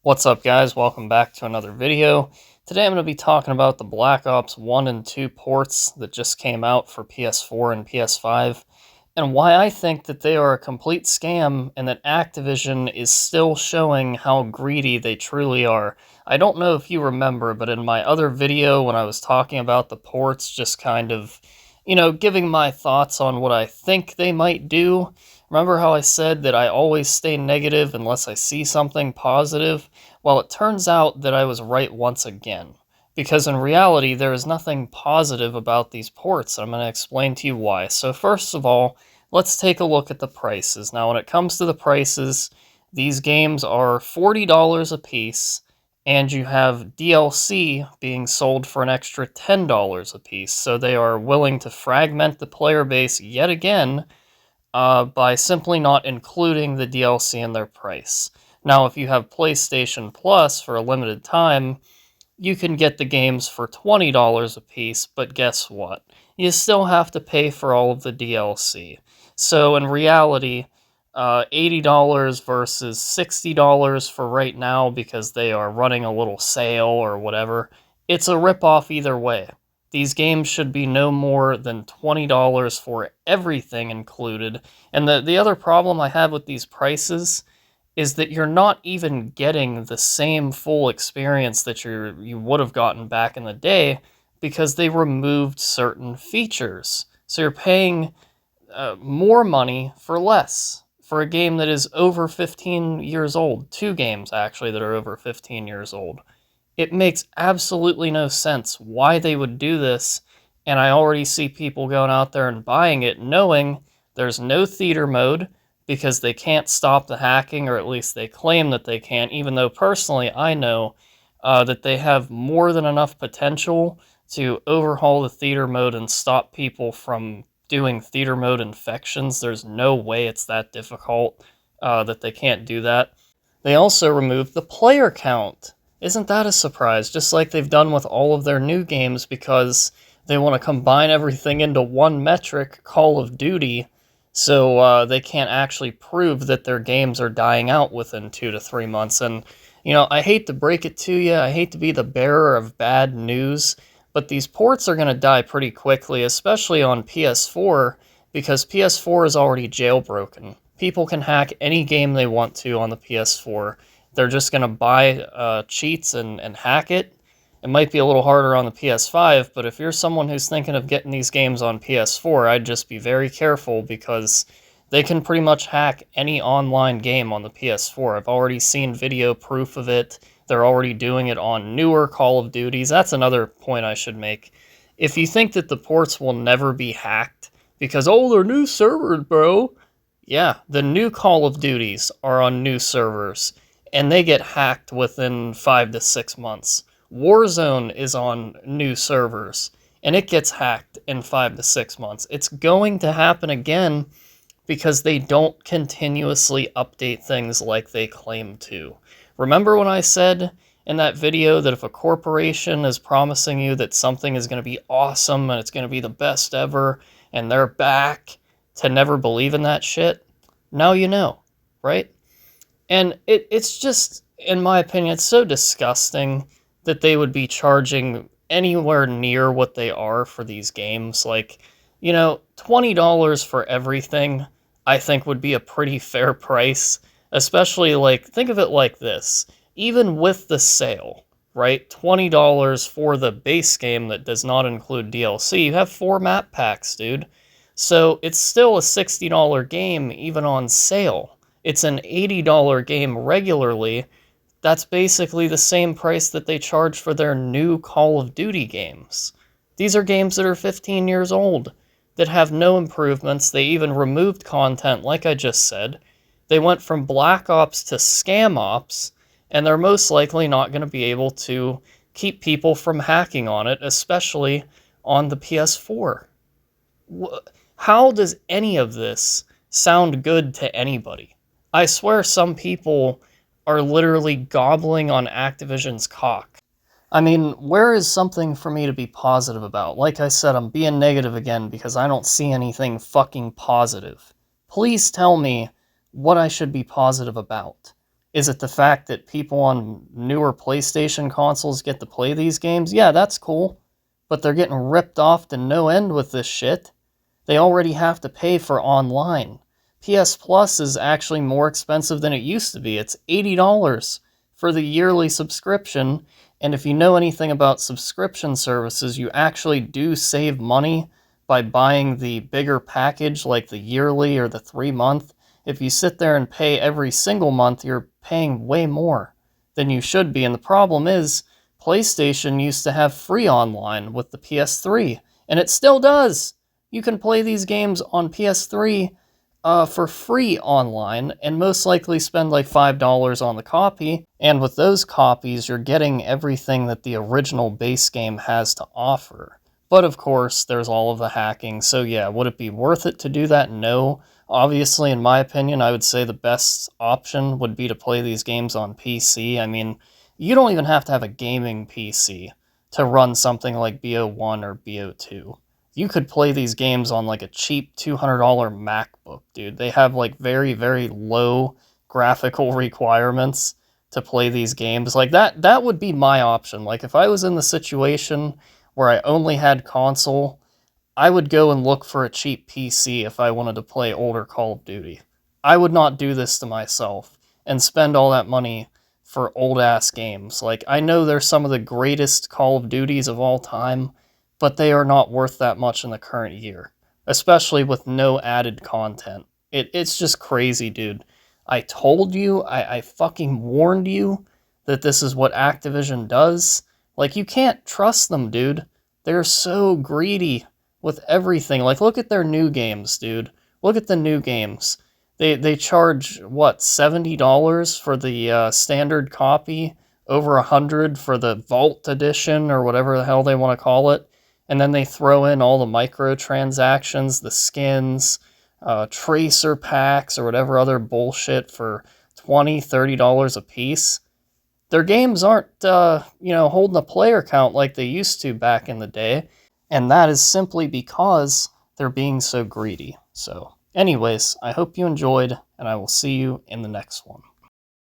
What's up, guys? Welcome back to another video. Today I'm going to be talking about the Black Ops 1 and 2 ports that just came out for PS4 and PS5, and why I think that they are a complete scam and that Activision is still showing how greedy they truly are. I don't know if you remember, but in my other video when I was talking about the ports, just kind of, giving my thoughts on what I think they might do. Remember how I said that I always stay negative unless I see something positive? Well, it turns out that I was right once again. Because in reality, there is nothing positive about these ports. I'm going to explain to you why. So first of all, let's take a look at the prices. Now, when it comes to the prices, these games are $40 a piece, and you have DLC being sold for an extra $10 a piece. So they are willing to fragment the player base yet again by simply not including the DLC in their price. Now, if you have PlayStation Plus for a limited time, you can get the games for $20 a piece, but guess what? You still have to pay for all of the DLC. So in reality, $80 versus $60 for right now because they are running a little sale or whatever, it's a ripoff either way. These games should be no more than $20 for everything included. And the other problem I have with these prices is that you're not even getting the same full experience that you would have gotten back in the day because they removed certain features. So you're paying more money for less for a game that is over 15 years old. Two games, actually, that are over 15 years old. It makes absolutely no sense why they would do this, and I already see people going out there and buying it knowing there's no theater mode because they can't stop the hacking, or at least they claim that they can't, even though personally I know that they have more than enough potential to overhaul the theater mode and stop people from doing theater mode infections. There's no way it's that difficult that they can't do that. They also removed the player count. Isn't that a surprise? Just like they've done with all of their new games because they want to combine everything into one metric, Call of Duty, so they can't actually prove that their games are dying out within 2 to 3 months. And, I hate to break it to you, I hate to be the bearer of bad news, but these ports are going to die pretty quickly, especially on PS4, because PS4 is already jailbroken. People can hack any game they want to on the PS4. They're just going to buy cheats and hack it. It might be a little harder on the PS5, but if you're someone who's thinking of getting these games on PS4, I'd just be very careful because they can pretty much hack any online game on the PS4. I've already seen video proof of it. They're already doing it on newer Call of Duties. That's another point I should make. If you think that the ports will never be hacked because, oh, they're new servers, bro. Yeah, the new Call of Duties are on new servers, and they get hacked within 5 to 6 months. Warzone is on new servers, and it gets hacked in 5 to 6 months. It's going to happen again because they don't continuously update things like they claim to. Remember when I said in that video that if a corporation is promising you that something is going to be awesome and it's going to be the best ever, and they're back, to never believe in that shit? Now you know, right? And it's just, in my opinion, it's so disgusting that they would be charging anywhere near what they are for these games. Like, $20 for everything, I think would be a pretty fair price. Especially, like, think of it like this. Even with the sale, right? $20 for the base game that does not include DLC. You have 4 map packs, dude. So it's still a $60 game even on sale. It's an $80 game regularly. That's basically the same price that they charge for their new Call of Duty games. These are games that are 15 years old, that have no improvements. They even removed content, like I just said. They went from Black Ops to Scam Ops, and they're most likely not going to be able to keep people from hacking on it, especially on the PS4. How does any of this sound good to anybody? I swear some people are literally gobbling on Activision's cock. I mean, where is something for me to be positive about? Like I said, I'm being negative again because I don't see anything fucking positive. Please tell me what I should be positive about. Is it the fact that people on newer PlayStation consoles get to play these games? Yeah, that's cool. But they're getting ripped off to no end with this shit. They already have to pay for online. PS Plus is actually more expensive than it used to be. It's $80 for the yearly subscription. And if you know anything about subscription services, you actually do save money by buying the bigger package, like the yearly or the 3 month. If you sit there and pay every single month, you're paying way more than you should be. And the problem is, PlayStation used to have free online with the PS3, and it still does. You can play these games on PS3 for free online and most likely spend like $5 on the copy. And with those copies, you're getting everything that the original base game has to offer. But of course, there's all of the hacking. So yeah, would it be worth it to do that? No. Obviously, in my opinion, I would say the best option would be to play these games on PC. I mean, you don't even have to have a gaming PC to run something like BO1 or BO2. You could play these games on like a cheap $200 MacBook, dude. They have like very, very low graphical requirements to play these games. Like that would be my option. Like if I was in the situation where I only had console, I would go and look for a cheap PC if I wanted to play older Call of Duty. I would not do this to myself and spend all that money for old ass games. Like, I know they're some of the greatest Call of Duties of all time, but they are not worth that much in the current year, especially with no added content. It's just crazy, dude. I told you, I fucking warned you that this is what Activision does. Like, you can't trust them, dude. They're so greedy with everything. Like, look at their new games, dude. Look at the new games. They charge, what, $70 for the standard copy, over $100 for the Vault Edition, or whatever the hell they want to call it, and then they throw in all the microtransactions, the skins, tracer packs, or whatever other bullshit for $20, $30 a piece. Their games aren't, holding a player count like they used to back in the day, and that is simply because they're being so greedy. So, anyways, I hope you enjoyed, and I will see you in the next one.